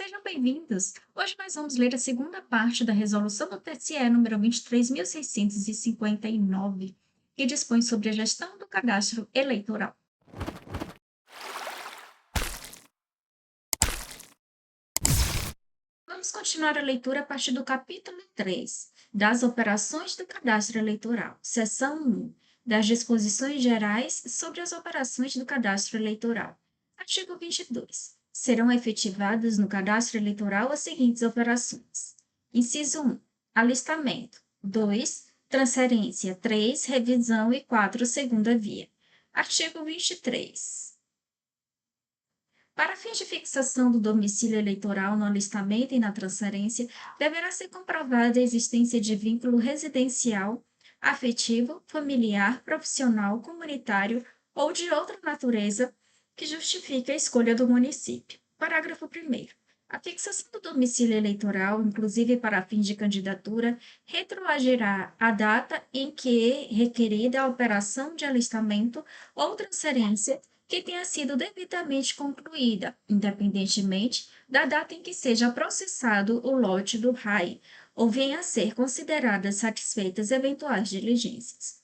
Sejam bem-vindos! Hoje nós vamos ler a segunda parte da Resolução do TSE número 23.659, que dispõe sobre a gestão do cadastro eleitoral. Vamos continuar a leitura a partir do capítulo 3, das operações do cadastro eleitoral, seção 1, das disposições gerais sobre as operações do cadastro eleitoral. Artigo 22. Serão efetivadas no cadastro eleitoral as seguintes operações. Inciso 1. Alistamento. 2. Transferência. 3. Revisão e 4. Segunda via. Artigo 23. Para fins de fixação do domicílio eleitoral no alistamento e na transferência, deverá ser comprovada a existência de vínculo residencial, afetivo, familiar, profissional, comunitário ou de outra natureza que justifique a escolha do município. Parágrafo 1º. A fixação do domicílio eleitoral, inclusive para fins de candidatura, retroagirá à data em que é requerida a operação de alistamento ou transferência que tenha sido devidamente concluída, independentemente da data em que seja processado o lote do RAI, ou venha a ser consideradas satisfeitas eventuais diligências.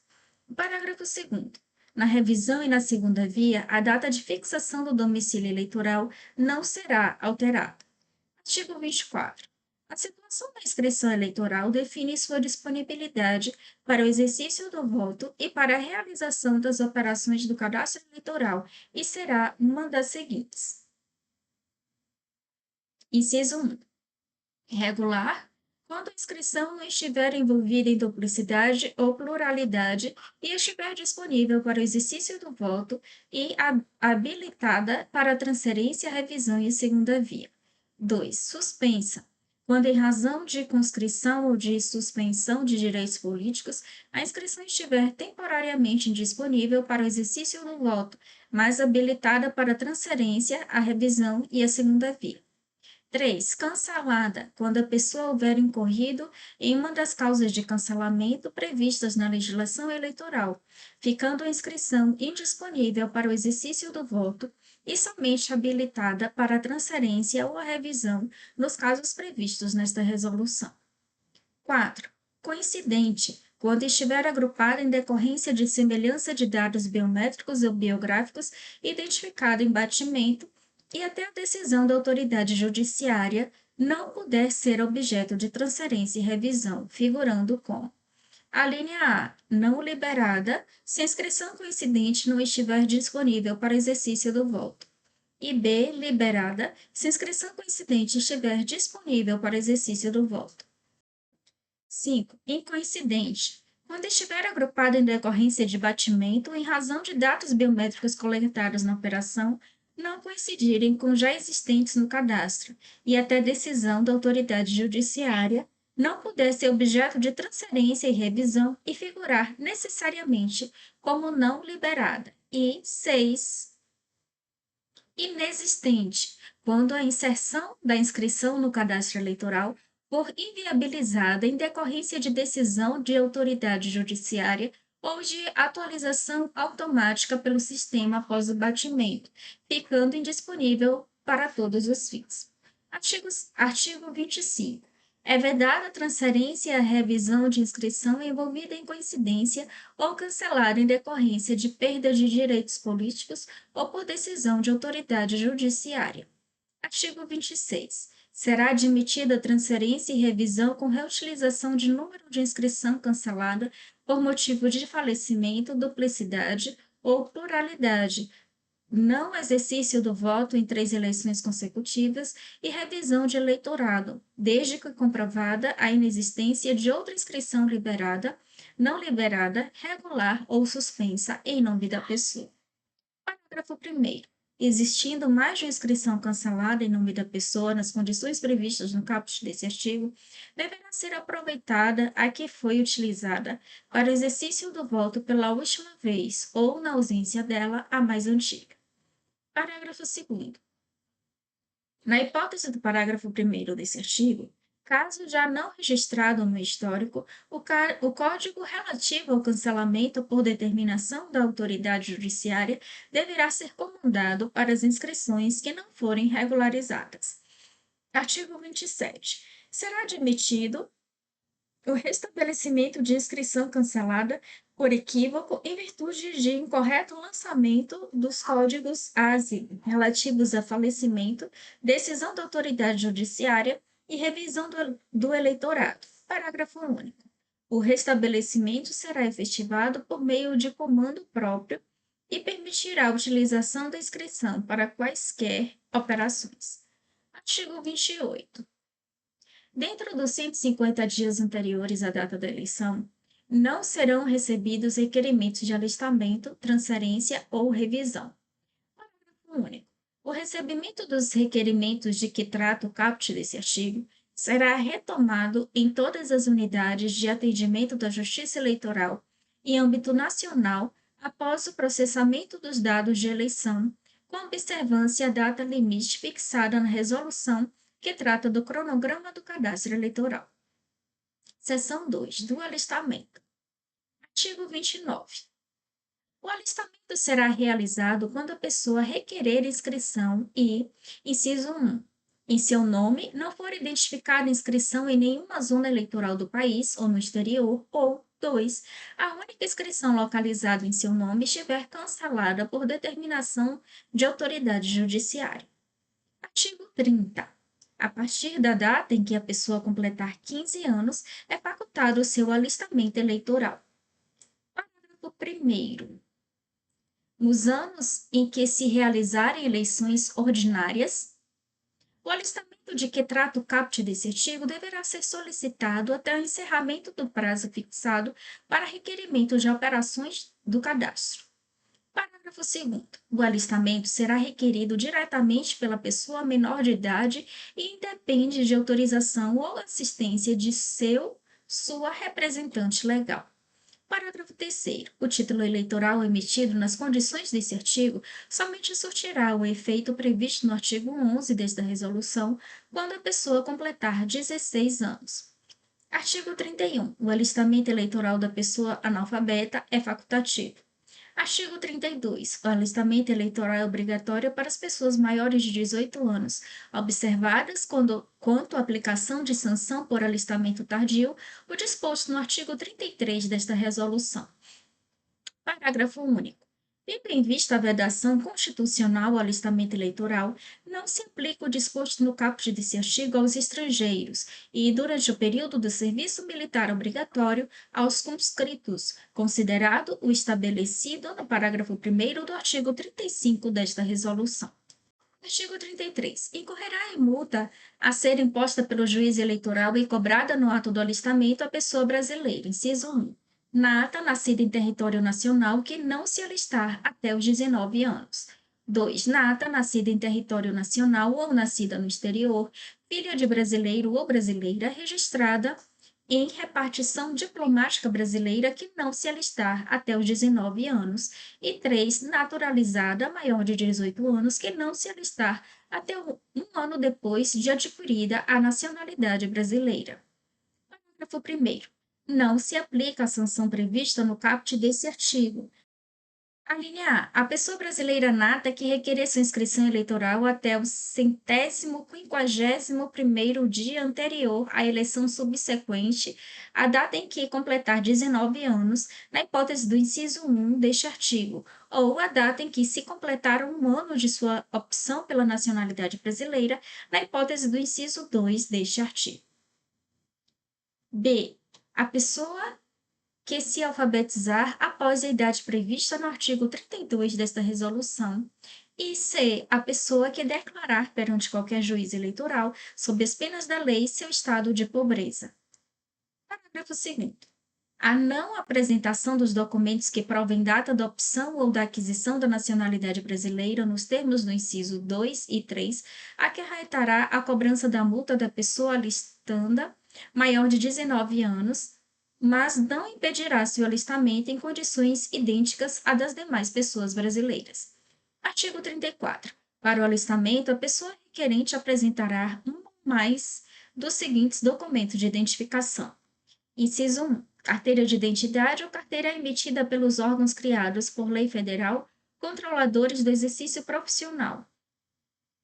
Parágrafo 2º. Na revisão e na segunda via, a data de fixação do domicílio eleitoral não será alterada. Artigo 24. A situação da inscrição eleitoral define sua disponibilidade para o exercício do voto e para a realização das operações do cadastro eleitoral e será uma das seguintes. Inciso 1. Regular, quando a inscrição não estiver envolvida em duplicidade ou pluralidade e estiver disponível para o exercício do voto e habilitada para transferência, revisão e segunda via. 2. Suspensa, quando, em razão de conscrição ou de suspensão de direitos políticos, a inscrição estiver temporariamente indisponível para o exercício do voto, mas habilitada para transferência, a revisão e a segunda via. 3. Cancelada, quando a pessoa houver incorrido em uma das causas de cancelamento previstas na legislação eleitoral, ficando a inscrição indisponível para o exercício do voto e somente habilitada para a transferência ou a revisão nos casos previstos nesta resolução. 4. Coincidente, quando estiver agrupada em decorrência de semelhança de dados biométricos ou biográficos identificado em batimento e até a decisão da autoridade judiciária não puder ser objeto de transferência e revisão, figurando com a linha A, não liberada, se a inscrição coincidente não estiver disponível para exercício do voto. E B, liberada, se a inscrição coincidente estiver disponível para exercício do voto. 5. Incoincidente, quando estiver agrupada em decorrência de batimento em razão de dados biométricos coletados na operação não coincidirem com já existentes no cadastro e até decisão da autoridade judiciária não puder ser objeto de transferência e revisão e figurar necessariamente como não liberada. E 6. Inexistente, quando a inserção da inscrição no cadastro eleitoral for inviabilizada em decorrência de decisão de autoridade judiciária ou de atualização automática pelo sistema após o batimento, ficando indisponível para todos os fins. Artigo 25. É vedada a transferência e a revisão de inscrição envolvida em coincidência ou cancelada em decorrência de perda de direitos políticos ou por decisão de autoridade judiciária. Artigo 26. Será admitida transferência e revisão com reutilização de número de inscrição cancelada por motivo de falecimento, duplicidade ou pluralidade, não exercício do voto em 3 eleições consecutivas e revisão de eleitorado, desde que comprovada a inexistência de outra inscrição liberada, não liberada, regular ou suspensa em nome da pessoa. Parágrafo 1º. Existindo mais de uma inscrição cancelada em nome da pessoa nas condições previstas no caput desse artigo, deverá ser aproveitada a que foi utilizada para o exercício do voto pela última vez ou, na ausência dela, a mais antiga. Parágrafo 2º. Na hipótese do parágrafo 1º desse artigo, caso já não registrado no histórico, o código relativo ao cancelamento por determinação da autoridade judiciária deverá ser comandado para as inscrições que não forem regularizadas. Artigo 27. Será admitido o restabelecimento de inscrição cancelada por equívoco em virtude de incorreto lançamento dos códigos ASI relativos a falecimento, decisão da autoridade judiciária e revisão do eleitorado. Parágrafo único. O restabelecimento será efetivado por meio de comando próprio e permitirá a utilização da inscrição para quaisquer operações. Artigo 28. Dentro dos 150 dias anteriores à data da eleição, não serão recebidos requerimentos de alistamento, transferência ou revisão. Parágrafo único. O recebimento dos requerimentos de que trata o caput desse artigo será retomado em todas as unidades de atendimento da Justiça Eleitoral em âmbito nacional após o processamento dos dados de eleição, com observância à data limite fixada na resolução que trata do cronograma do cadastro eleitoral. Seção 2. Do alistamento. Artigo 29. O alistamento será realizado quando a pessoa requerer inscrição e, inciso 1, em seu nome não for identificada inscrição em nenhuma zona eleitoral do país ou no exterior, ou 2, a única inscrição localizada em seu nome estiver cancelada por determinação de autoridade judiciária. Artigo 30. A partir da data em que a pessoa completar 15 anos, é facultado o seu alistamento eleitoral. Parágrafo 1º. Nos anos em que se realizarem eleições ordinárias, o alistamento de que trata o caput desse artigo deverá ser solicitado até o encerramento do prazo fixado para requerimento de operações do cadastro. Parágrafo 2º. O alistamento será requerido diretamente pela pessoa menor de idade e independe de autorização ou assistência de sua representante legal. Parágrafo 3º. O título eleitoral emitido nas condições desse artigo somente surtirá o efeito previsto no artigo 11 desta resolução quando a pessoa completar 16 anos. Artigo 31. O alistamento eleitoral da pessoa analfabeta é facultativo. Artigo 32. O alistamento eleitoral é obrigatório para as pessoas maiores de 18 anos, observadas quanto à aplicação de sanção por alistamento tardio, o disposto no artigo 33 desta resolução. Parágrafo único. Tendo em vista a vedação constitucional ao alistamento eleitoral, não se aplica o disposto no caput desse artigo aos estrangeiros e, durante o período do serviço militar obrigatório, aos conscritos, considerado o estabelecido no parágrafo 1º do artigo 35 desta resolução. Artigo 33. Incorrerá em multa a ser imposta pelo juiz eleitoral e cobrada no ato do alistamento a pessoa brasileira, inciso 1. Nata, nascida em território nacional, que não se alistar até os 19 anos. 2. Nata, nascida em território nacional ou nascida no exterior, filha de brasileiro ou brasileira registrada em repartição diplomática brasileira que não se alistar até os 19 anos. E 3. Naturalizada maior de 18 anos que não se alistar até um ano depois de adquirida a nacionalidade brasileira. Parágrafo 1º. Não se aplica a sanção prevista no caput desse artigo. A linha A. A pessoa brasileira nata que requerer sua inscrição eleitoral até o 151º dia anterior à eleição subsequente à data em que completar 19 anos, na hipótese do inciso 1 deste artigo, ou a data em que se completar um ano de sua opção pela nacionalidade brasileira, na hipótese do inciso 2 deste artigo. B. A pessoa que se alfabetizar após a idade prevista no artigo 32 desta resolução, e C. A pessoa que declarar perante qualquer juiz eleitoral, sob as penas da lei, seu estado de pobreza. Parágrafo 2º. A não apresentação dos documentos que provem data da opção ou da aquisição da nacionalidade brasileira nos termos do inciso 2 e 3 acarretará a cobrança da multa da pessoa alistanda maior de 19 anos, mas não impedirá seu alistamento em condições idênticas à das demais pessoas brasileiras. Artigo 34. Para o alistamento, a pessoa requerente apresentará um ou mais dos seguintes documentos de identificação. Inciso 1. Carteira de identidade ou carteira emitida pelos órgãos criados por lei federal, controladores do exercício profissional.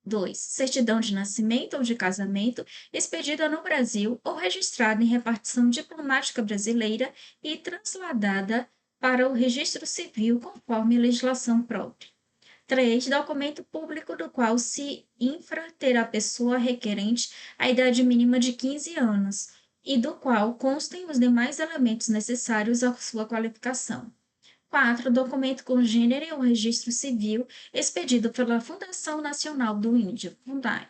2. Certidão de nascimento ou de casamento expedida no Brasil ou registrada em repartição diplomática brasileira e trasladada para o registro civil conforme legislação própria. 3. Documento público do qual se infra ter a pessoa requerente a idade mínima de 15 anos e do qual constem os demais elementos necessários à sua qualificação. 4. Documento com gênero e o registro civil expedido pela Fundação Nacional do Índio, Fundai.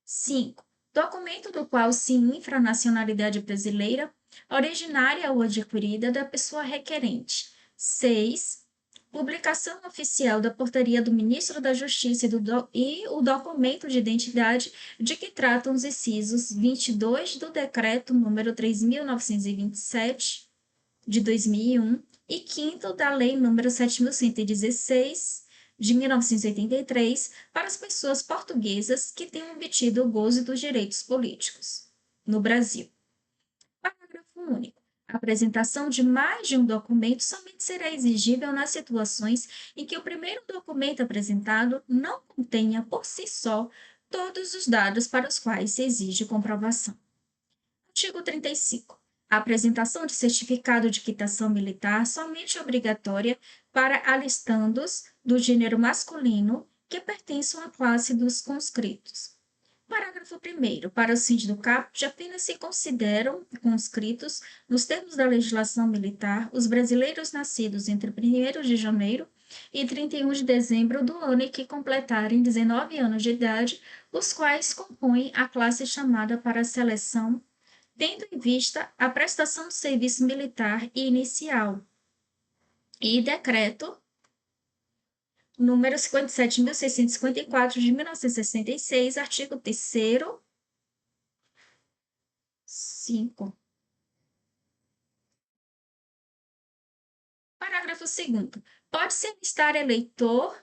5. Documento do qual se infra a nacionalidade brasileira, originária ou adquirida da pessoa requerente. 6. Publicação oficial da portaria do Ministro da Justiça e o documento de identidade de que tratam os incisos 22 do Decreto número 3.927, de 2001, e 5º da Lei nº 7.116, de 1983, para as pessoas portuguesas que tenham obtido o gozo dos direitos políticos no Brasil. Parágrafo único. A apresentação de mais de um documento somente será exigível nas situações em que o primeiro documento apresentado não contenha por si só todos os dados para os quais se exige comprovação. Artigo 35. A apresentação de certificado de quitação militar somente é obrigatória para alistandos do gênero masculino que pertençam à classe dos conscritos. Parágrafo 1º. Para os fins do caput, apenas se consideram conscritos, nos termos da legislação militar, os brasileiros nascidos entre 1º de janeiro e 31 de dezembro do ano em que completarem 19 anos de idade, os quais compõem a classe chamada para a seleção, tendo em vista a prestação do serviço militar inicial. E decreto número 57.654 de 1966, artigo 3º, 5. Parágrafo 2º. Pode-se alistar eleitor,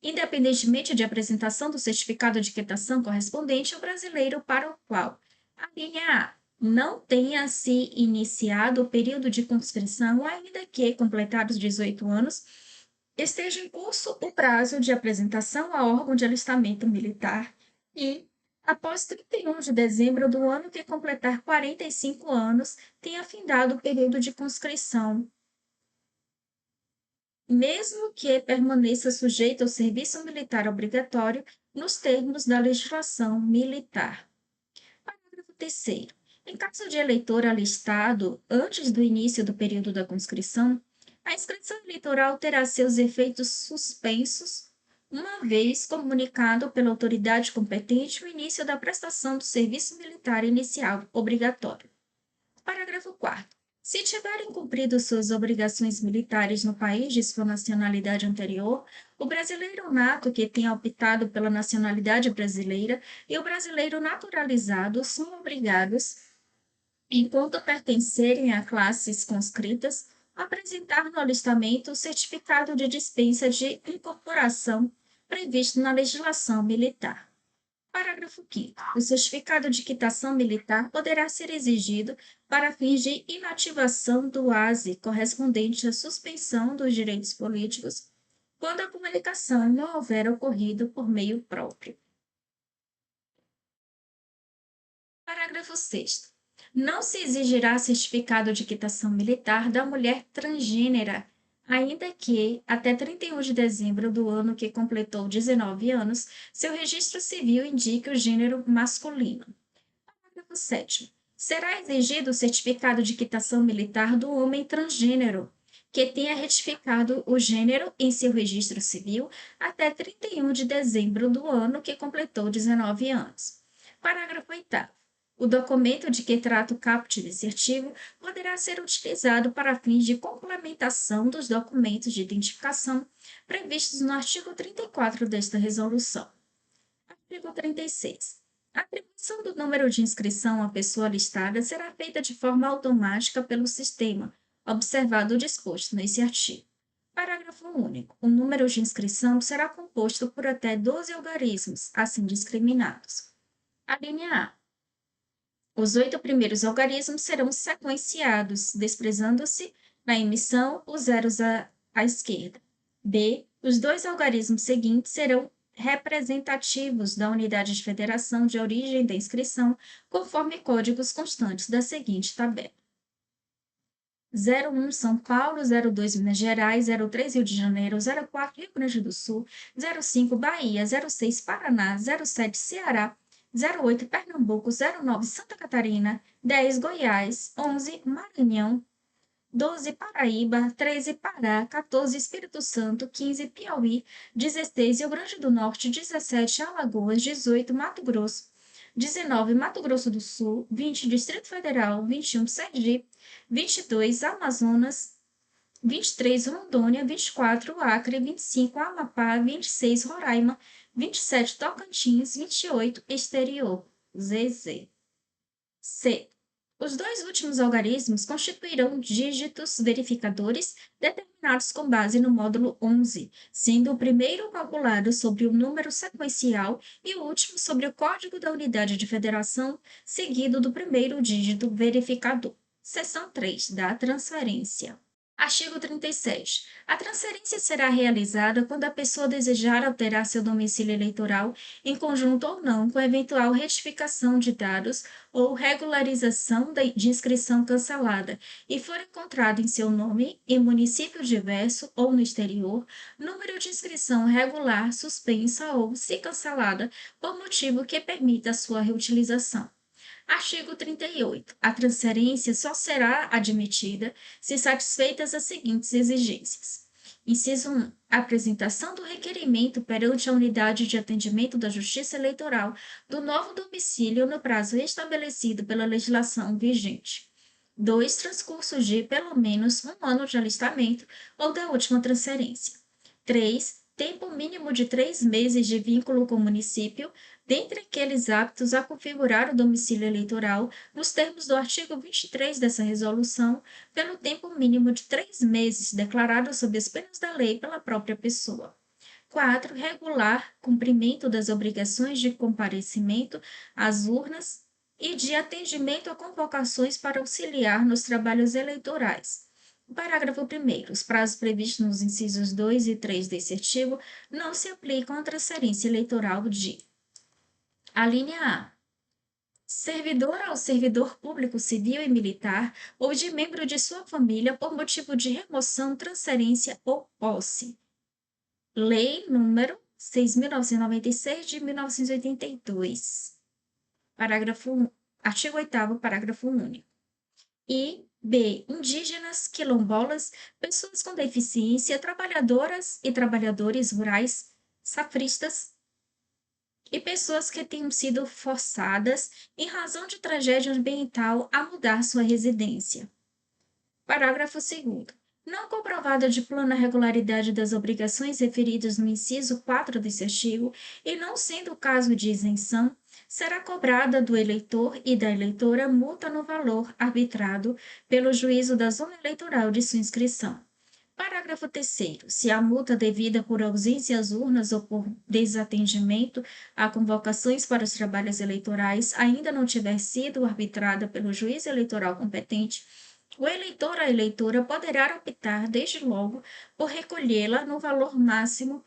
independentemente de apresentação do certificado de quitação correspondente ao brasileiro para o qual: a linha A. Não tenha se iniciado o período de conscrição, ainda que, completados 18 anos, esteja em curso o prazo de apresentação a órgão de alistamento militar e, após 31 de dezembro do ano que completar 45 anos, tenha findado o período de conscrição, mesmo que permaneça sujeito ao serviço militar obrigatório nos termos da legislação militar. Parágrafo 3º. Em caso de eleitor alistado antes do início do período da conscrição, a inscrição eleitoral terá seus efeitos suspensos, uma vez comunicado pela autoridade competente o início da prestação do serviço militar inicial obrigatório. Parágrafo 4º. Se tiverem cumprido suas obrigações militares no país de sua nacionalidade anterior, o brasileiro nato que tenha optado pela nacionalidade brasileira e o brasileiro naturalizado são obrigados, enquanto pertencerem a classes conscritas, apresentar no alistamento o certificado de dispensa de incorporação previsto na legislação militar. Parágrafo 5º. O certificado de quitação militar poderá ser exigido para fins de inativação do ASE correspondente à suspensão dos direitos políticos, quando a comunicação não houver ocorrido por meio próprio. Parágrafo 6º. Não se exigirá certificado de quitação militar da mulher transgênera, ainda que, até 31 de dezembro do ano que completou 19 anos, seu registro civil indique o gênero masculino. Parágrafo 7º. Será exigido o certificado de quitação militar do homem transgênero, que tenha retificado o gênero em seu registro civil até 31 de dezembro do ano que completou 19 anos. Parágrafo 8º. O documento de que trata o caput desse artigo poderá ser utilizado para fins de complementação dos documentos de identificação previstos no artigo 34 desta resolução. Artigo 36. A atribuição do número de inscrição à pessoa listada será feita de forma automática pelo sistema, observado o disposto nesse artigo. Parágrafo único. O número de inscrição será composto por até 12 algarismos, assim discriminados. A linha A. Os 8 primeiros algarismos serão sequenciados, desprezando-se na emissão os zeros à esquerda. B. Os 2 algarismos seguintes serão representativos da unidade de federação de origem da inscrição, conforme códigos constantes da seguinte tabela: 01 São Paulo, 02 Minas Gerais, 03 Rio de Janeiro, 04 Rio Grande do Sul, 05 Bahia, 06 Paraná, 07 Ceará, 08 Pernambuco, 09 Santa Catarina, 10 Goiás, 11 Maranhão, 12 Paraíba, 13 Pará, 14 Espírito Santo, 15 Piauí, 16 Rio Grande do Norte, 17 Alagoas, 18 Mato Grosso, 19 Mato Grosso do Sul, 20 Distrito Federal, 21 Sergipe, 22 Amazonas, 23 Rondônia, 24 Acre, 25 Amapá, 26 Roraima, 27 Tocantins, 28 Exterior, ZZ. C. Os dois últimos algarismos constituirão dígitos verificadores determinados com base no módulo 11, sendo o primeiro calculado sobre o número sequencial e o último sobre o código da unidade de federação, seguido do primeiro dígito verificador. Seção 3 da transferência. Artigo 37. A transferência será realizada quando a pessoa desejar alterar seu domicílio eleitoral, em conjunto ou não, com eventual retificação de dados ou regularização de inscrição cancelada, e for encontrado em seu nome, em município diverso ou no exterior, número de inscrição regular suspensa ou, se cancelada, por motivo que permita a sua reutilização. Artigo 38. A transferência só será admitida se satisfeitas as seguintes exigências. Inciso 1. A apresentação do requerimento perante a unidade de atendimento da Justiça Eleitoral do novo domicílio no prazo estabelecido pela legislação vigente. 2. Transcurso de, pelo menos, 1 ano de alistamento ou da última transferência. 3. Tempo mínimo de 3 meses de vínculo com o município, dentre aqueles aptos a configurar o domicílio eleitoral, nos termos do artigo 23 dessa resolução, pelo tempo mínimo de 3 meses declarado sob as penas da lei pela própria pessoa. 4. Regular cumprimento das obrigações de comparecimento às urnas e de atendimento a convocações para auxiliar nos trabalhos eleitorais. Parágrafo 1º. Os prazos previstos nos incisos 2 e 3 desse artigo não se aplicam à transferência eleitoral de: a linha A. Servidor ao servidor público civil e militar ou de membro de sua família por motivo de remoção, transferência ou posse. Lei número 6.996 de 1982. Artigo 8º, parágrafo único. E B. Indígenas, quilombolas, pessoas com deficiência, trabalhadoras e trabalhadores rurais, safristas e pessoas que tenham sido forçadas, em razão de tragédia ambiental, a mudar sua residência. Parágrafo 2º. Não comprovada de plena regularidade das obrigações referidas no inciso 4 desse artigo, e não sendo o caso de isenção, será cobrada do eleitor e da eleitora multa no valor arbitrado pelo juízo da zona eleitoral de sua inscrição. Parágrafo 3º. Se a multa devida por ausência às urnas ou por desatendimento a convocações para os trabalhos eleitorais ainda não tiver sido arbitrada pelo juiz eleitoral competente, o eleitor ou a eleitora poderá optar, desde logo, por recolhê-la no valor máximo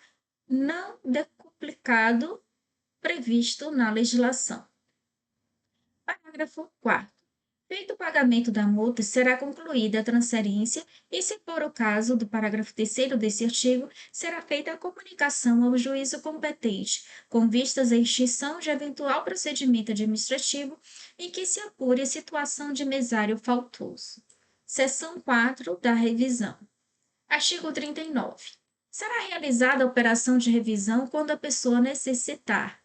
não decuplicado previsto na legislação. Parágrafo 4º. Feito o pagamento da multa, será concluída a transferência e, se for o caso do parágrafo 3º desse artigo, será feita a comunicação ao juízo competente, com vistas à extinção de eventual procedimento administrativo em que se apure a situação de mesário faltoso. Seção 4 da revisão. Artigo 39. Será realizada a operação de revisão quando a pessoa necessitar: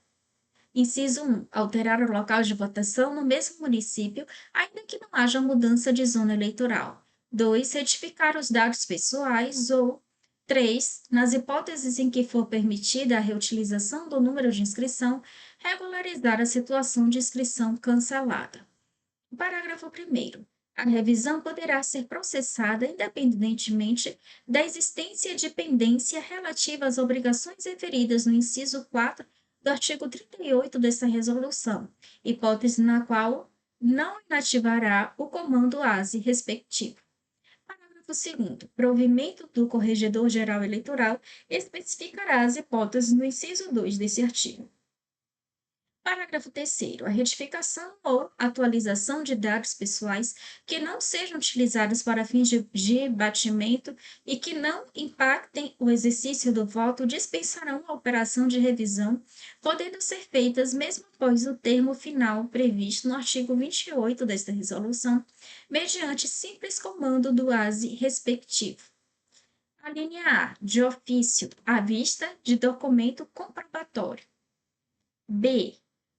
inciso 1. Alterar o local de votação no mesmo município, ainda que não haja mudança de zona eleitoral. 2. Retificar os dados pessoais ou 3. Nas hipóteses em que for permitida a reutilização do número de inscrição, regularizar a situação de inscrição cancelada. Parágrafo 1º. A revisão poderá ser processada independentemente da existência de pendência relativa às obrigações referidas no inciso 4 do artigo 38 desta resolução, hipótese na qual não inativará o comando ASE respectivo. Parágrafo Parágrafo 2º. Provimento do Corregedor-Geral Eleitoral especificará as hipóteses no inciso 2 desse artigo. Parágrafo 3º. A retificação ou atualização de dados pessoais que não sejam utilizados para fins de batimento e que não impactem o exercício do voto dispensarão a operação de revisão, podendo ser feitas mesmo após o termo final previsto no artigo 28 desta resolução, mediante simples comando do ASE respectivo. A linha A, de ofício, à vista de documento comprobatório. B,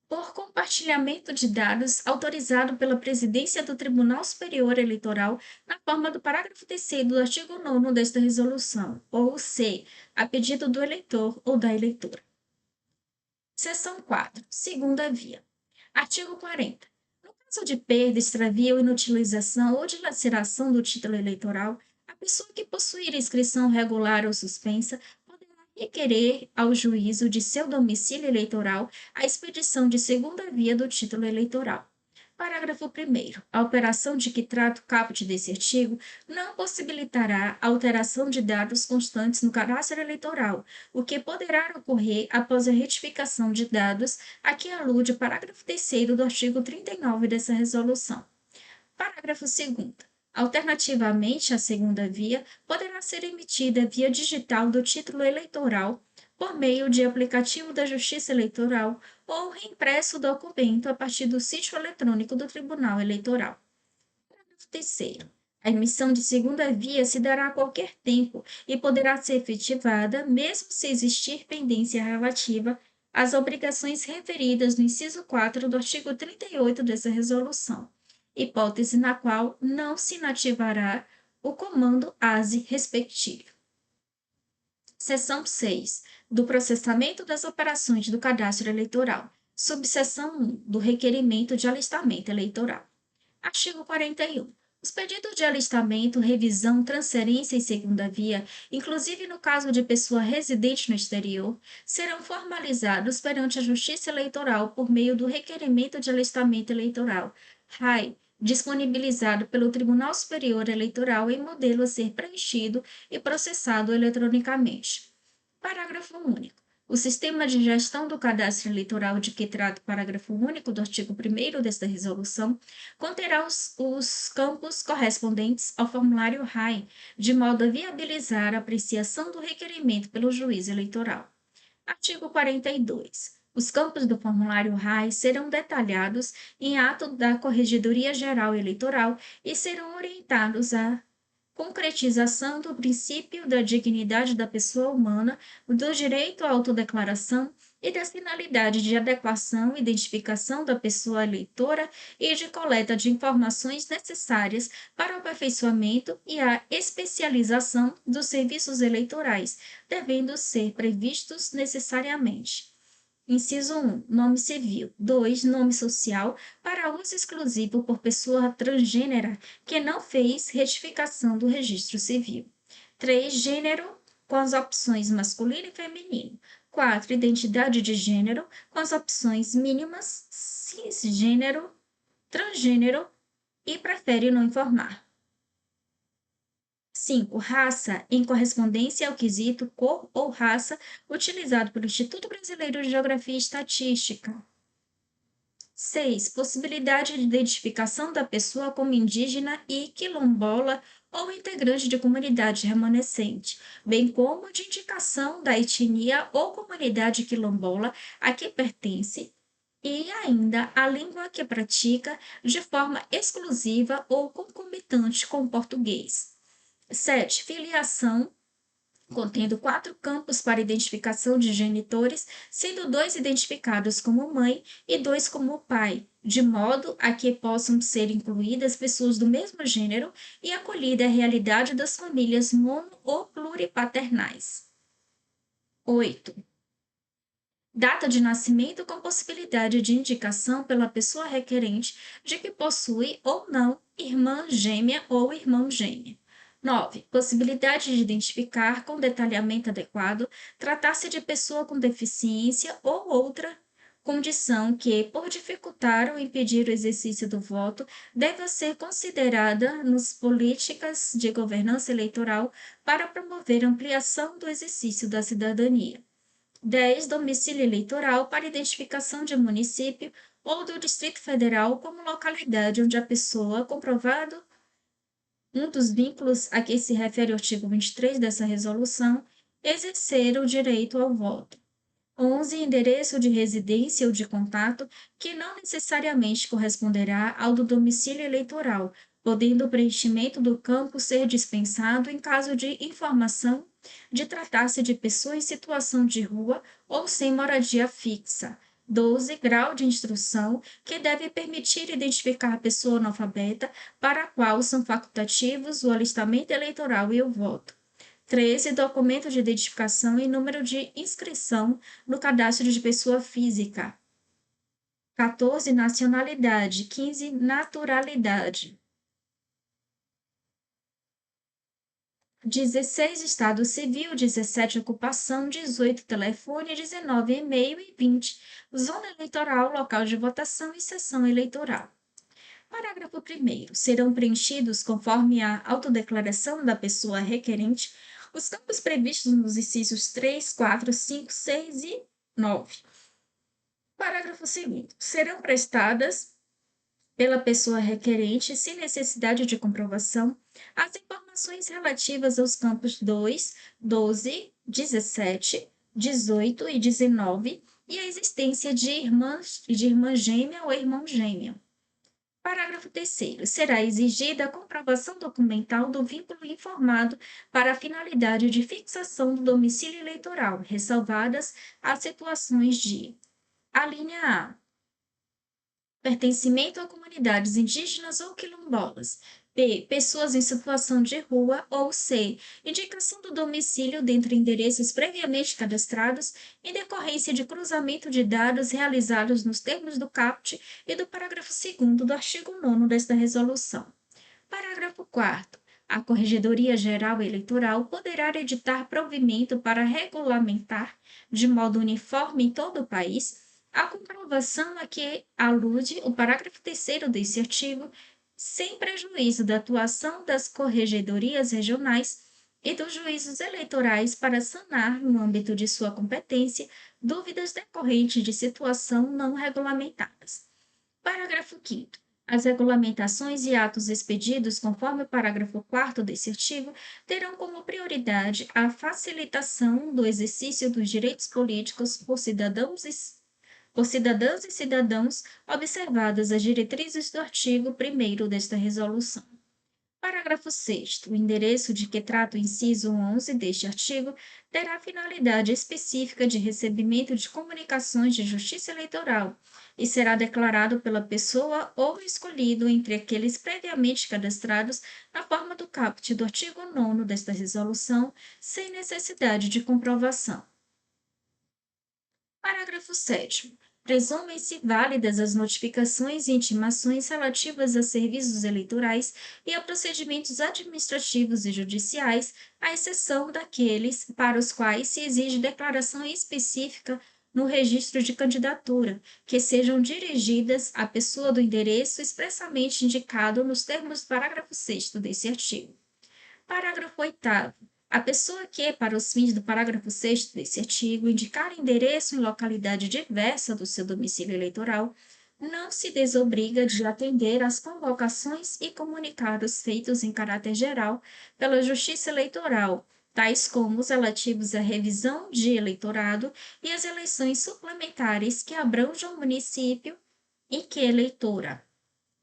por compartilhamento de dados autorizado pela Presidência do Tribunal Superior Eleitoral na forma do parágrafo 3º do artigo 9º desta resolução, ou C, a pedido do eleitor ou da eleitora. Seção 4. Segunda via. Artigo 40. No caso de perda, extravio, inutilização ou dilaceração do título eleitoral, a pessoa que possuir inscrição regular ou suspensa requerer ao juízo de seu domicílio eleitoral a expedição de segunda via do título eleitoral. Parágrafo 1º. A operação de que trata o caput desse artigo não possibilitará a alteração de dados constantes no cadastro eleitoral, o que poderá ocorrer após a retificação de dados a que alude o parágrafo 3º do artigo 39 dessa resolução. Parágrafo 2º. Alternativamente, a segunda via poderá ser emitida via digital do título eleitoral por meio de aplicativo da Justiça Eleitoral ou reimpresso o documento a partir do sítio eletrônico do Tribunal Eleitoral. Parágrafo 3º. A emissão de segunda via se dará a qualquer tempo e poderá ser efetivada mesmo se existir pendência relativa às obrigações referidas no inciso 4 do artigo 38 dessa resolução, hipótese na qual não se inativará o comando ASE respectivo. Seção 6. Do processamento das operações do cadastro eleitoral. Subseção 1. Do requerimento de alistamento eleitoral. Artigo 41. Os pedidos de alistamento, revisão, transferência e segunda via, inclusive no caso de pessoa residente no exterior, serão formalizados perante a Justiça Eleitoral por meio do requerimento de alistamento eleitoral, RAI, disponibilizado pelo Tribunal Superior Eleitoral em modelo a ser preenchido e processado eletronicamente. Parágrafo único. O sistema de gestão do cadastro eleitoral de que trata o parágrafo único do artigo 1º desta resolução conterá os campos correspondentes ao formulário RAI, de modo a viabilizar a apreciação do requerimento pelo juiz eleitoral. Artigo 42. Os campos do formulário RAI serão detalhados em ato da Corregedoria Geral Eleitoral e serão orientados à concretização do princípio da dignidade da pessoa humana, do direito à autodeclaração e da finalidade de adequação e identificação da pessoa eleitora e de coleta de informações necessárias para o aperfeiçoamento e a especialização dos serviços eleitorais, devendo ser previstos necessariamente. Inciso 1. Nome civil. 2. Nome social para uso exclusivo por pessoa transgênera que não fez retificação do registro civil. 3. Gênero com as opções masculino e feminino. 4. Identidade de gênero com as opções mínimas, cisgênero, transgênero e prefere não informar. 5. Raça, em correspondência ao quesito cor ou raça, utilizado pelo Instituto Brasileiro de Geografia e Estatística. 6. Possibilidade de identificação da pessoa como indígena e quilombola ou integrante de comunidade remanescente, bem como de indicação da etnia ou comunidade quilombola a que pertence e ainda a língua que pratica de forma exclusiva ou concomitante com o português. 7. Filiação, contendo 4 campos para identificação de genitores, sendo 2 identificados como mãe e 2 como pai, de modo a que possam ser incluídas pessoas do mesmo gênero e acolhida a realidade das famílias mono ou pluripaternais. 8. Data de nascimento com possibilidade de indicação pela pessoa requerente de que possui ou não irmã gêmea ou irmão gêmeo. 9. Possibilidade de identificar com detalhamento adequado tratar-se de pessoa com deficiência ou outra condição que, por dificultar ou impedir o exercício do voto, deva ser considerada nas políticas de governança eleitoral para promover ampliação do exercício da cidadania. 10. Domicílio eleitoral para identificação de município ou do Distrito Federal como localidade onde a pessoa, comprovado um dos vínculos a que se refere o artigo 23 dessa resolução, exercer o direito ao voto. 11. Endereço de residência ou de contato, que não necessariamente corresponderá ao do domicílio eleitoral, podendo o preenchimento do campo ser dispensado em caso de informação de tratar-se de pessoa em situação de rua ou sem moradia fixa. 12. Grau de instrução, que deve permitir identificar a pessoa analfabeta, para a qual são facultativos o alistamento eleitoral e o voto. 13. Documento de identificação e número de inscrição no cadastro de pessoa física. 14. Nacionalidade. 15. Naturalidade. 16. Estado civil. 17. Ocupação. 18. Telefone. 19. E-mail. E 20. Zona eleitoral, local de votação e sessão eleitoral. Parágrafo 1º. Serão preenchidos, conforme a autodeclaração da pessoa requerente, os campos previstos nos incisos 3, 4, 5, 6 e 9. Parágrafo 2º. Serão prestadas pela pessoa requerente, sem necessidade de comprovação, as informações relativas aos campos 2, 12, 17, 18 e 19 e a existência de irmã gêmea ou irmão gêmeo. Parágrafo 3º. Será exigida a comprovação documental do vínculo informado para a finalidade de fixação do domicílio eleitoral, ressalvadas as situações de: a linha A. Pertencimento a comunidades indígenas ou quilombolas. B. Pessoas em situação de rua. Ou C. Indicação do domicílio dentre endereços previamente cadastrados em decorrência de cruzamento de dados realizados nos termos do caput e do parágrafo 2º do artigo 9º desta resolução. Parágrafo 4º. A Corregedoria Geral Eleitoral poderá editar provimento para regulamentar, de modo uniforme em todo o país, a comprovação a que alude o parágrafo 3º desse artigo, sem prejuízo da atuação das corregedorias regionais e dos juízos eleitorais para sanar, no âmbito de sua competência, dúvidas decorrentes de situação não regulamentadas. Parágrafo 5º. As regulamentações e atos expedidos conforme o parágrafo 4º desse artigo terão como prioridade a facilitação do exercício dos direitos políticos por cidadãs e cidadãos, observadas as diretrizes do artigo 1º desta resolução. Parágrafo 6º. O endereço de que trata o inciso 11 deste artigo terá finalidade específica de recebimento de comunicações de justiça eleitoral e será declarado pela pessoa ou escolhido entre aqueles previamente cadastrados na forma do caput do artigo 9º desta resolução, sem necessidade de comprovação. Parágrafo 7º. Presumem-se válidas as notificações e intimações relativas a serviços eleitorais e a procedimentos administrativos e judiciais, à exceção daqueles para os quais se exige declaração específica no registro de candidatura, que sejam dirigidas à pessoa do endereço expressamente indicado nos termos do parágrafo 6º desse artigo. Parágrafo 8º. A pessoa que, para os fins do parágrafo 6º desse artigo, indicar endereço em localidade diversa do seu domicílio eleitoral, não se desobriga de atender às convocações e comunicados feitos em caráter geral pela Justiça Eleitoral, tais como os relativos à revisão de eleitorado e às eleições suplementares que abranjam o município em que eleitora.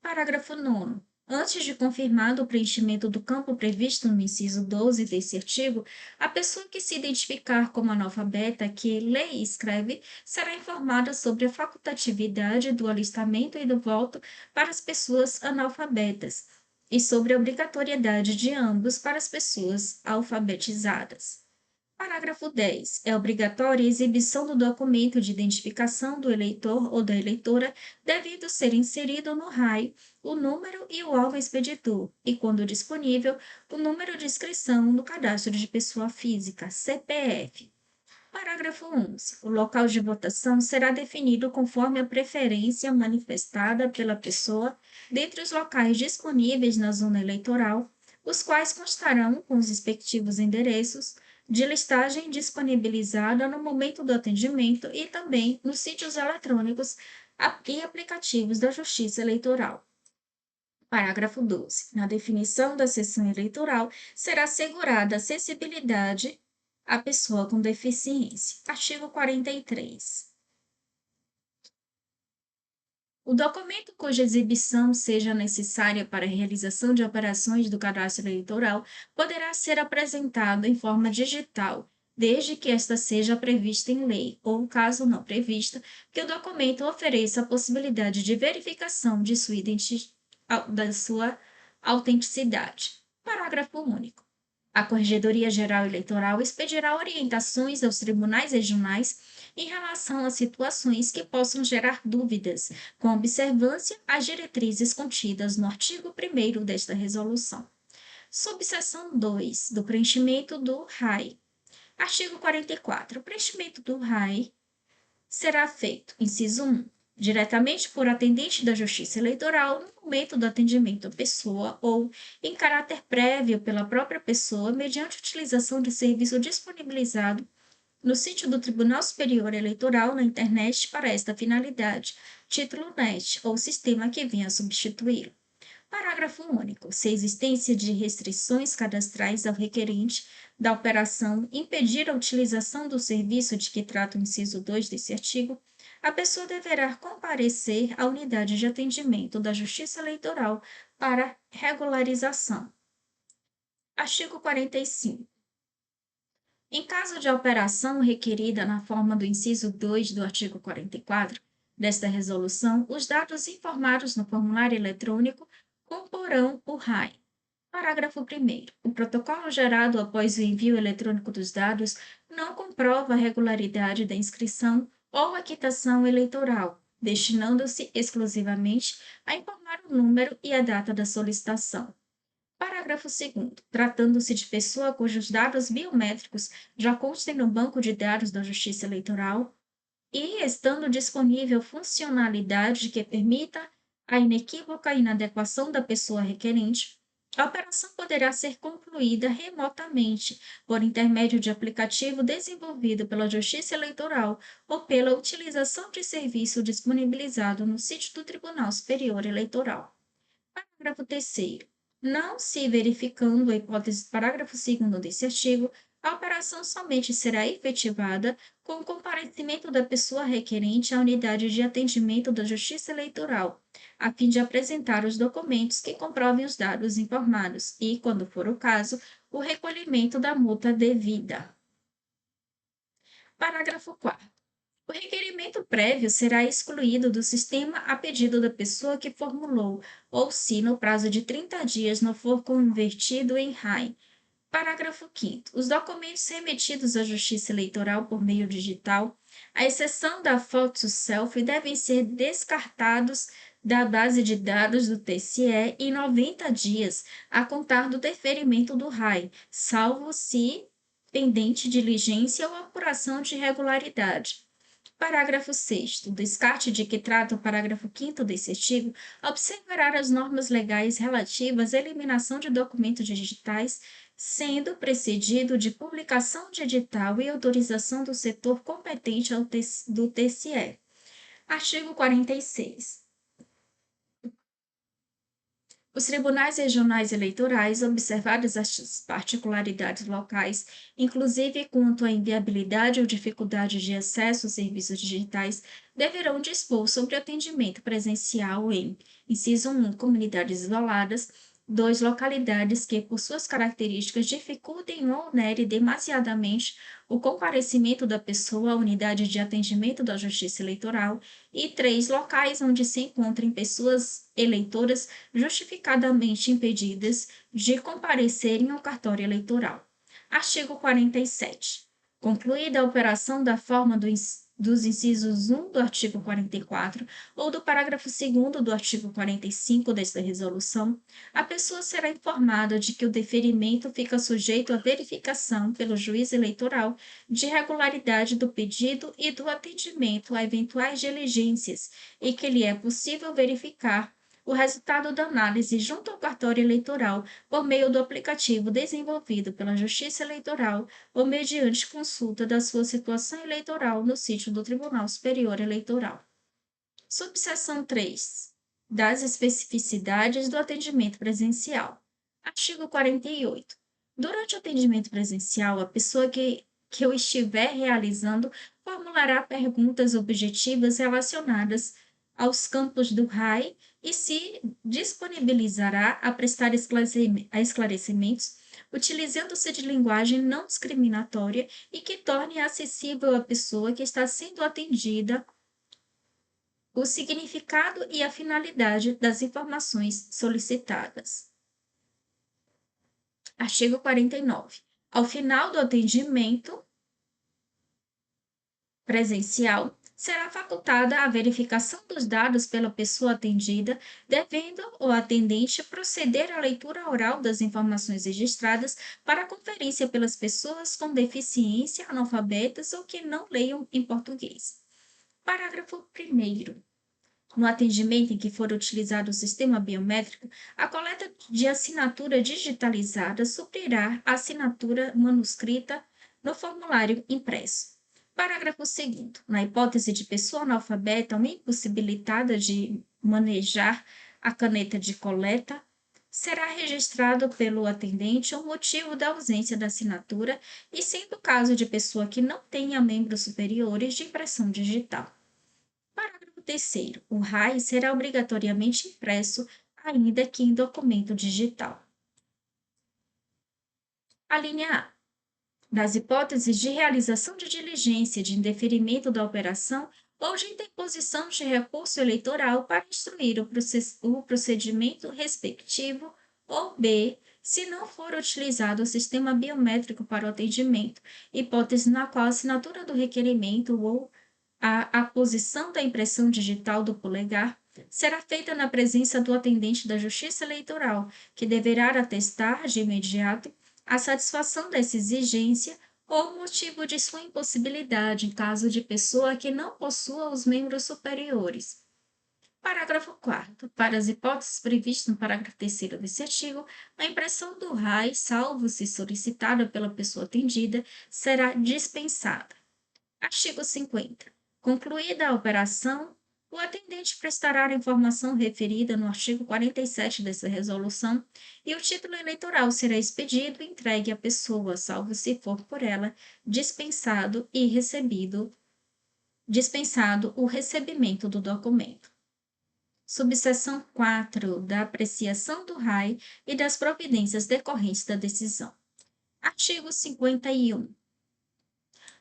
Parágrafo 9º. Antes de confirmado o preenchimento do campo previsto no inciso 12 desse artigo, a pessoa que se identificar como analfabeta que lê e escreve será informada sobre a facultatividade do alistamento e do voto para as pessoas analfabetas e sobre a obrigatoriedade de ambos para as pessoas alfabetizadas. Parágrafo 10. É obrigatória a exibição do documento de identificação do eleitor ou da eleitora, devendo ser inserido no RAI o número e o órgão expeditor, e, quando disponível, o número de inscrição no cadastro de pessoa física, CPF. Parágrafo 11. O local de votação será definido conforme a preferência manifestada pela pessoa dentre os locais disponíveis na zona eleitoral, os quais constarão com os respectivos endereços de listagem disponibilizada no momento do atendimento e também nos sítios eletrônicos e aplicativos da Justiça Eleitoral. Parágrafo 12. Na definição da sessão eleitoral, será assegurada acessibilidade à pessoa com deficiência. Artigo 43. O documento cuja exibição seja necessária para a realização de operações do cadastro eleitoral poderá ser apresentado em forma digital, desde que esta seja prevista em lei, ou, caso não prevista, que o documento ofereça a possibilidade de verificação da sua autenticidade. Parágrafo único. A Corregedoria Geral Eleitoral expedirá orientações aos tribunais regionais em relação a situações que possam gerar dúvidas, com observância às diretrizes contidas no artigo 1º desta resolução. Subseção 2 do preenchimento do RAI. Artigo 44. O preenchimento do RAI será feito, inciso 1, diretamente por atendente da Justiça Eleitoral no momento do atendimento à pessoa ou em caráter prévio pela própria pessoa mediante utilização de serviço disponibilizado no sítio do Tribunal Superior Eleitoral na internet para esta finalidade, título NET ou sistema que venha a substituí-lo. Parágrafo único. Se a existência de restrições cadastrais ao requerente da operação impedir a utilização do serviço de que trata o inciso 2 desse artigo, a pessoa deverá comparecer à unidade de atendimento da Justiça Eleitoral para regularização. Artigo 45. Em caso de operação requerida na forma do inciso 2 do artigo 44 desta resolução, os dados informados no formulário eletrônico comporão o RAI. Parágrafo 1º. O protocolo gerado após o envio eletrônico dos dados não comprova a regularidade da inscrição ou a quitação eleitoral, destinando-se exclusivamente a informar o número e a data da solicitação. Parágrafo 2º. Tratando-se de pessoa cujos dados biométricos já constem no banco de dados da Justiça Eleitoral e estando disponível funcionalidade que permita a inequívoca inadequação da pessoa requerente, a operação poderá ser concluída remotamente por intermédio de aplicativo desenvolvido pela Justiça Eleitoral ou pela utilização de serviço disponibilizado no sítio do Tribunal Superior Eleitoral. Parágrafo 3º. Não se verificando a hipótese do parágrafo 2º desse artigo, a operação somente será efetivada com o comparecimento da pessoa requerente à unidade de atendimento da Justiça Eleitoral, a fim de apresentar os documentos que comprovem os dados informados e, quando for o caso, o recolhimento da multa devida. Parágrafo 4º. O requerimento prévio será excluído do sistema a pedido da pessoa que formulou, ou se, no prazo de 30 dias, não for convertido em RAI. Parágrafo 5º. Os documentos remetidos à Justiça Eleitoral por meio digital, à exceção da foto selfie, devem ser descartados da base de dados do TSE em 90 dias, a contar do deferimento do RAI, salvo se pendente diligência ou apuração de irregularidade. Parágrafo 6º. O descarte de que trata o parágrafo 5º desse artigo observará as normas legais relativas à eliminação de documentos digitais, sendo precedido de publicação de edital e autorização do setor competente do TSE. Artigo 46. Os tribunais regionais eleitorais, observadas as particularidades locais, inclusive quanto à inviabilidade ou dificuldade de acesso aos serviços digitais, deverão dispor sobre o atendimento presencial em, inciso 1, comunidades isoladas, 2, localidades que, por suas características, dificultem ou onerem demasiadamente o comparecimento da pessoa à unidade de atendimento da Justiça Eleitoral, e 3, locais onde se encontrem pessoas eleitoras justificadamente impedidas de comparecerem ao cartório eleitoral. Artigo 47. Concluída a operação da forma dos incisos 1 do artigo 44 ou do parágrafo 2º do artigo 45 desta resolução, a pessoa será informada de que o deferimento fica sujeito à verificação pelo juiz eleitoral de regularidade do pedido e do atendimento a eventuais diligências e que lhe é possível verificar o resultado da análise junto ao cartório eleitoral por meio do aplicativo desenvolvido pela Justiça Eleitoral ou mediante consulta da sua situação eleitoral no sítio do Tribunal Superior Eleitoral. Subseção 3. Das especificidades do atendimento presencial. Artigo 48. Durante o atendimento presencial, a pessoa que o estiver realizando formulará perguntas objetivas relacionadas aos campos do RAI e se disponibilizará a prestar esclarecimentos utilizando-se de linguagem não discriminatória e que torne acessível à pessoa que está sendo atendida o significado e a finalidade das informações solicitadas. Artigo 49. Ao final do atendimento presencial, será facultada a verificação dos dados pela pessoa atendida, devendo o atendente proceder à leitura oral das informações registradas para conferência pelas pessoas com deficiência, analfabetas ou que não leiam em português. Parágrafo 1º. No atendimento em que for utilizado o sistema biométrico, a coleta de assinatura digitalizada suprirá a assinatura manuscrita no formulário impresso. Parágrafo 2º. Na hipótese de pessoa analfabeta ou impossibilitada de manejar a caneta de coleta, será registrado pelo atendente o motivo da ausência da assinatura e, sendo o caso de pessoa que não tenha membros superiores de impressão digital. Parágrafo 3º. O RAI será obrigatoriamente impresso, ainda que em documento digital. A linha A. Nas hipóteses de realização de diligência de indeferimento da operação ou de interposição de recurso eleitoral para instruir o procedimento respectivo, ou B, se não for utilizado o sistema biométrico para o atendimento, hipótese na qual a assinatura do requerimento ou a aposição da impressão digital do polegar será feita na presença do atendente da Justiça Eleitoral, que deverá atestar de imediato a satisfação dessa exigência ou motivo de sua impossibilidade em caso de pessoa que não possua os membros superiores. Parágrafo 4º. Para as hipóteses previstas no parágrafo 3º desse artigo, a impressão do RAI, salvo se solicitada pela pessoa atendida, será dispensada. Artigo 50. Concluída a operação, o atendente prestará a informação referida no artigo 47 dessa resolução e o título eleitoral será expedido e entregue à pessoa, salvo se for por ela dispensado o recebimento do documento. Subseção 4. Da apreciação do RAI e das providências decorrentes da decisão. Artigo 51.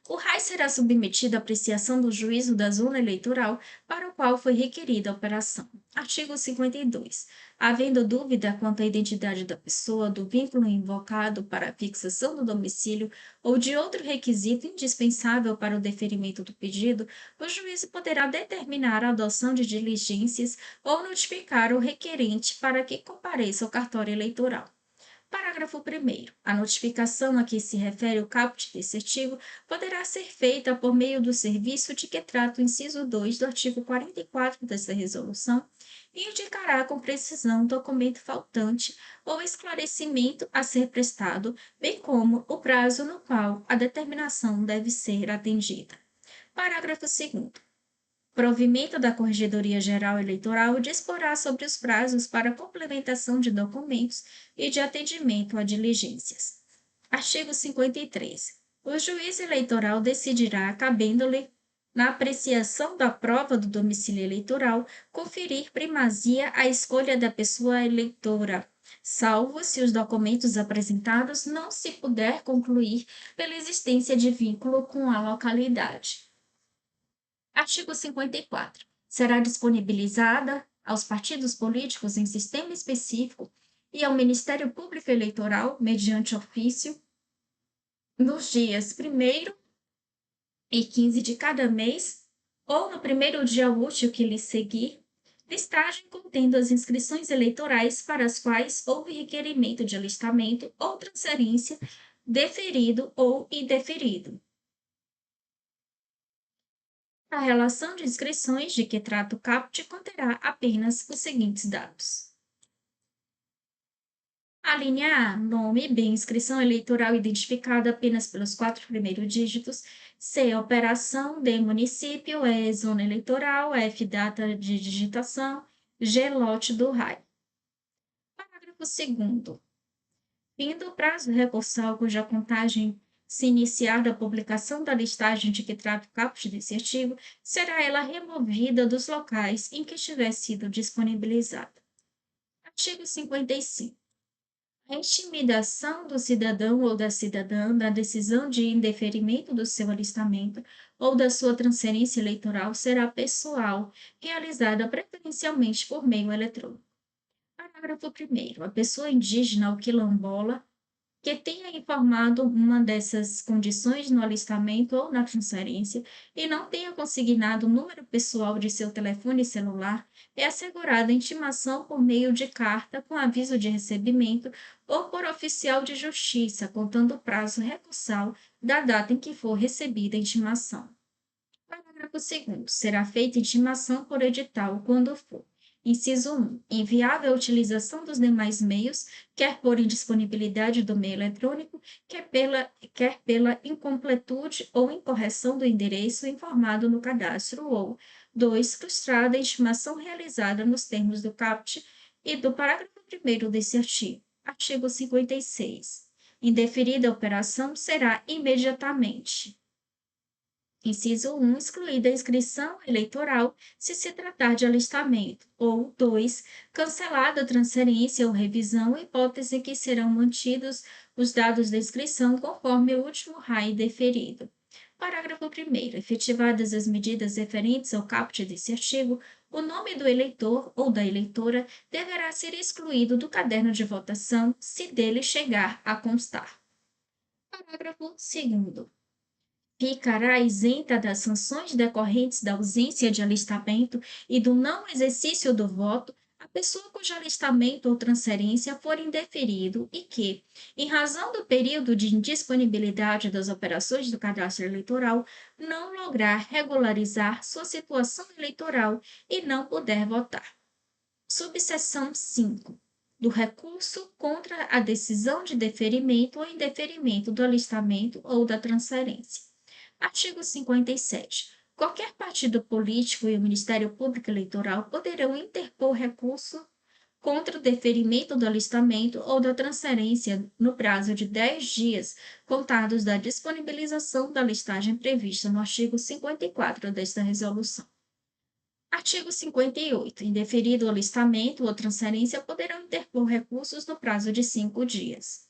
O RAI será submetido à apreciação do juízo da zona eleitoral para o qual foi requerida a operação. Artigo 52. Havendo dúvida quanto à identidade da pessoa, do vínculo invocado para a fixação do domicílio ou de outro requisito indispensável para o deferimento do pedido, o juiz poderá determinar a adoção de diligências ou notificar o requerente para que compareça ao cartório eleitoral. Parágrafo 1º. A notificação a que se refere o caput desse artigo poderá ser feita por meio do serviço de que trata o inciso 2 do artigo 44 desta resolução e indicará com precisão o documento faltante ou esclarecimento a ser prestado, bem como o prazo no qual a determinação deve ser atendida. Parágrafo 2º. Provimento da Corregedoria Geral Eleitoral disporá sobre os prazos para complementação de documentos e de atendimento a diligências. Artigo 53. O juiz eleitoral decidirá, cabendo-lhe, na apreciação da prova do domicílio eleitoral, conferir primazia à escolha da pessoa eleitora, salvo se os documentos apresentados não se puder concluir pela existência de vínculo com a localidade. Artigo 54. Será disponibilizada aos partidos políticos em sistema específico e ao Ministério Público Eleitoral, mediante ofício, nos dias 1º e 15 de cada mês, ou no primeiro dia útil que lhe seguir, listagem contendo as inscrições eleitorais para as quais houve requerimento de alistamento ou transferência deferido ou indeferido. A relação de inscrições de que trata o caput conterá apenas os seguintes dados. A linha A, nome, B, inscrição eleitoral identificada apenas pelos 4 primeiros dígitos, C, operação, D, município, E, zona eleitoral, F, data de digitação, G, lote do raio. Parágrafo 2º. Findo o prazo recursal cuja contagem se iniciar da publicação da listagem de que trata o caput desse artigo, será ela removida dos locais em que tiver sido disponibilizada. Artigo 55. A intimidação do cidadão ou da cidadã na decisão de indeferimento do seu alistamento ou da sua transferência eleitoral será pessoal, realizada preferencialmente por meio eletrônico. Parágrafo 1º. A pessoa indígena ou quilombola que tenha informado uma dessas condições no alistamento ou na transferência e não tenha consignado o número pessoal de seu telefone celular, é assegurada intimação por meio de carta com aviso de recebimento ou por oficial de justiça, contando o prazo recursal da data em que for recebida a intimação. Parágrafo 2º. Será feita intimação por edital quando for. Inciso 1. Inviável a utilização dos demais meios, quer por indisponibilidade do meio eletrônico, quer pela incompletude ou incorreção do endereço informado no cadastro, ou 2. Frustrada a intimação realizada nos termos do caput e do parágrafo 1º desse artigo. Artigo 56. Indeferida a operação será imediatamente. Inciso 1. Excluída a inscrição eleitoral se se tratar de alistamento, ou 2. Cancelada a transferência ou revisão, hipótese em que serão mantidos os dados da inscrição conforme o último RAI deferido. Parágrafo 1º. Efetivadas as medidas referentes ao caput desse artigo, o nome do eleitor ou da eleitora deverá ser excluído do caderno de votação se dele chegar a constar. Parágrafo 2º. Ficará isenta das sanções decorrentes da ausência de alistamento e do não exercício do voto a pessoa cujo alistamento ou transferência for indeferido e que, em razão do período de indisponibilidade das operações do cadastro eleitoral, não lograr regularizar sua situação eleitoral e não puder votar. Subseção 5. Do recurso contra a decisão de deferimento ou indeferimento do alistamento ou da transferência. Artigo 57. Qualquer partido político e o Ministério Público Eleitoral poderão interpor recurso contra o deferimento do alistamento ou da transferência no prazo de 10 dias, contados da disponibilização da listagem prevista no artigo 54 desta resolução. Artigo 58. Indeferido o alistamento ou transferência poderão interpor recursos no prazo de 5 dias.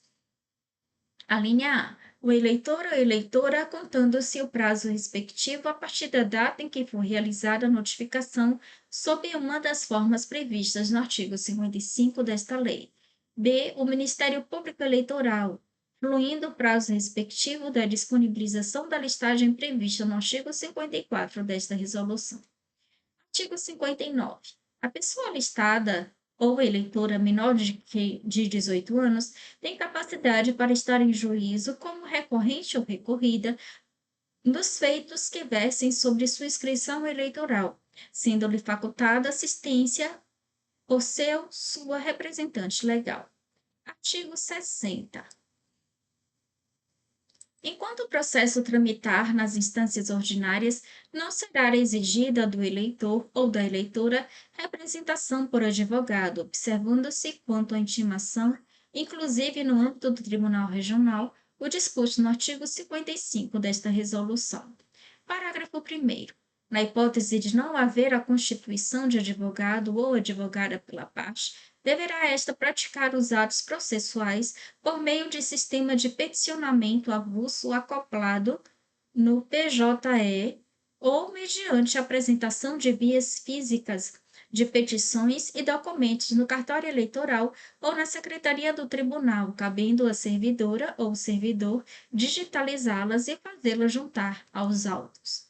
A linha A. O eleitor ou eleitora, contando-se o prazo respectivo a partir da data em que for realizada a notificação sob uma das formas previstas no artigo 55 desta lei. B. O Ministério Público Eleitoral, fluindo o prazo respectivo da disponibilização da listagem prevista no artigo 54 desta resolução. Artigo 59. A pessoa listada ou eleitora menor de 18 anos tem capacidade para estar em juízo como recorrente ou recorrida dos feitos que versem sobre sua inscrição eleitoral, sendo-lhe facultada assistência por sua representante legal. Artigo 60. Enquanto o processo tramitar nas instâncias ordinárias, não será exigida do eleitor ou da eleitora representação por advogado, observando-se, quanto à intimação, inclusive no âmbito do Tribunal Regional, o disposto no artigo 55 desta resolução. Parágrafo 1º. Na hipótese de não haver a constituição de advogado ou advogada pela parte, deverá esta praticar os atos processuais por meio de sistema de peticionamento avulso acoplado no PJE ou mediante apresentação de vias físicas de petições e documentos no cartório eleitoral ou na secretaria do tribunal, cabendo à servidora ou servidor digitalizá-las e fazê-las juntar aos autos.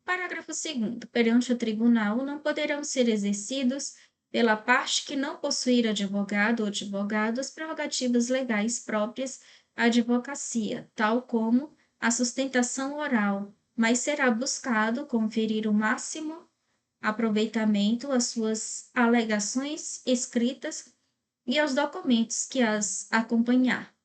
Parágrafo 2º. Perante o tribunal, não poderão ser exercidos pela parte que não possuir advogado ou advogados prerrogativas legais próprias à advocacia, tal como a sustentação oral, mas será buscado conferir o máximo aproveitamento às suas alegações escritas e aos documentos que as acompanhar.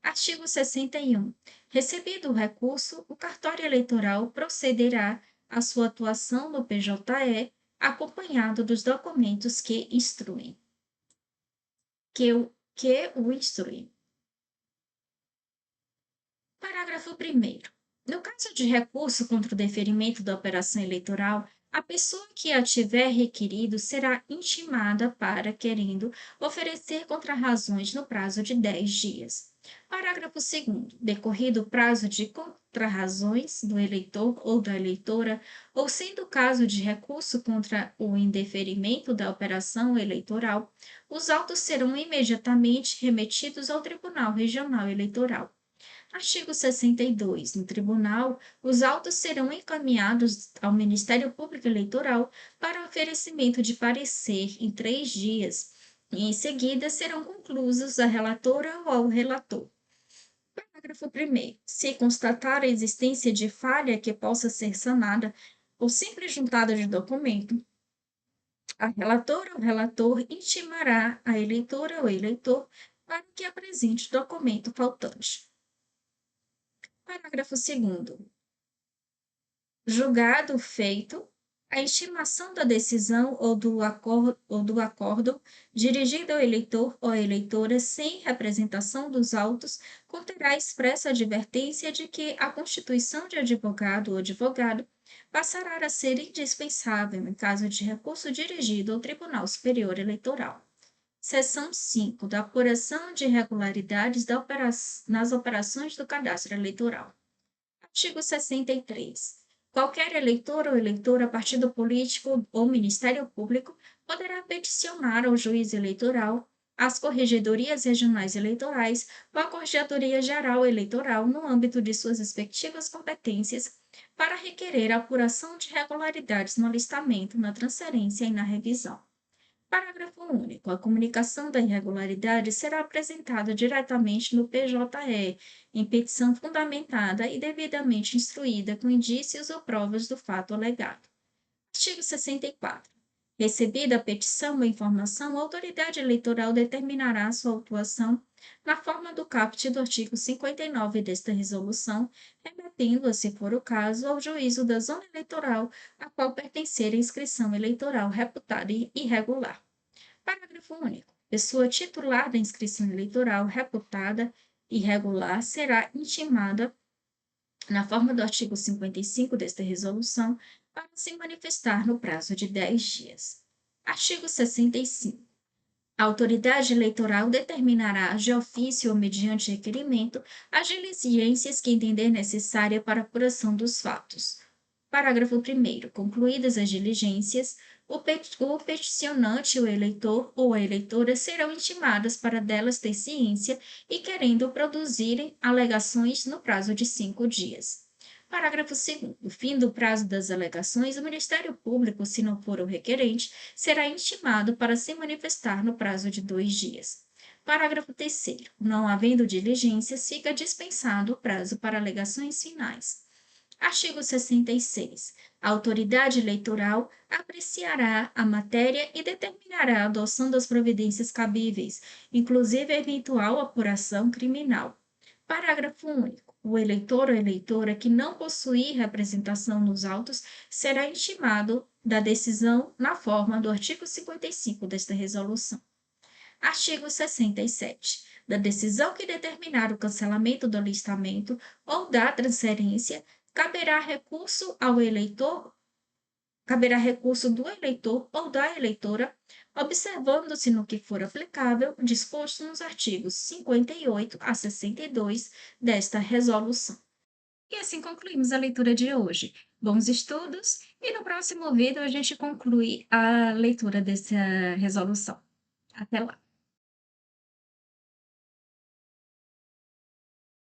Artigo 61. Recebido o recurso, o cartório eleitoral procederá à sua atuação no PJE, acompanhado dos documentos que instruem. Que o instruem. Parágrafo 1º. No caso de recurso contra o deferimento da operação eleitoral, a pessoa que a tiver requerido será intimada para, querendo, oferecer contrarrazões no prazo de 10 dias. Parágrafo 2º. Decorrido o prazo de contrarrazões do eleitor ou da eleitora, ou sendo caso de recurso contra o indeferimento da operação eleitoral, os autos serão imediatamente remetidos ao Tribunal Regional Eleitoral. Artigo 62. No tribunal, os autos serão encaminhados ao Ministério Público Eleitoral para oferecimento de parecer em 3 dias e, em seguida, serão conclusos à relatora ou ao relator. Parágrafo 1º. Se constatar a existência de falha que possa ser sanada por simples juntada de documento, a relatora ou relator intimará a eleitora ou eleitor para que apresente o documento faltante. Parágrafo 2º. Julgado feito, a intimação da decisão ou do acordo dirigido ao eleitor ou à eleitora sem representação dos autos conterá expressa advertência de que a constituição de advogado ou advogado passará a ser indispensável em caso de recurso dirigido ao Tribunal Superior Eleitoral. Seção 5. Da apuração de irregularidades nas operações do cadastro eleitoral. Artigo 63. Qualquer eleitor ou eleitora, partido político ou Ministério Público poderá peticionar ao juiz eleitoral, às corregedorias regionais eleitorais ou à Corregedoria Geral Eleitoral, no âmbito de suas respectivas competências, para requerer a apuração de irregularidades no alistamento, na transferência e na revisão. Parágrafo único. A comunicação da irregularidade será apresentada diretamente no PJE, em petição fundamentada e devidamente instruída com indícios ou provas do fato alegado. Artigo 64. Recebida a petição ou informação, a autoridade eleitoral determinará sua autuação na forma do caput do artigo 59 desta resolução, remetendo-a, se for o caso, ao juízo da zona eleitoral a qual pertencer a inscrição eleitoral reputada irregular. Parágrafo único. Pessoa titular da inscrição eleitoral reputada irregular será intimada, na forma do artigo 55 desta resolução, para se manifestar no prazo de 10 dias. Artigo 65. A autoridade eleitoral determinará, de ofício ou mediante requerimento, as diligências que entender necessária para a apuração dos fatos. Parágrafo 1º. Concluídas as diligências, o peticionante, o eleitor ou a eleitora serão intimadas para delas ter ciência e querendo produzirem alegações no prazo de 5 dias. Parágrafo 2º. No fim do prazo das alegações, o Ministério Público, se não for o requerente, será intimado para se manifestar no prazo de 2 dias. Parágrafo 3º. Não havendo diligências, fica dispensado o prazo para alegações finais. Artigo 66. A autoridade eleitoral apreciará a matéria e determinará a adoção das providências cabíveis, inclusive a eventual apuração criminal. Parágrafo único. O eleitor ou eleitora que não possuir representação nos autos será intimado da decisão na forma do artigo 55 desta resolução. Artigo 67. Da decisão que determinar o cancelamento do alistamento ou da transferência, caberá recurso do eleitor ou da eleitora, observando-se no que for aplicável, disposto nos artigos 58 a 62 desta resolução. E assim concluímos a leitura de hoje. Bons estudos e no próximo vídeo a gente conclui a leitura dessa resolução. Até lá!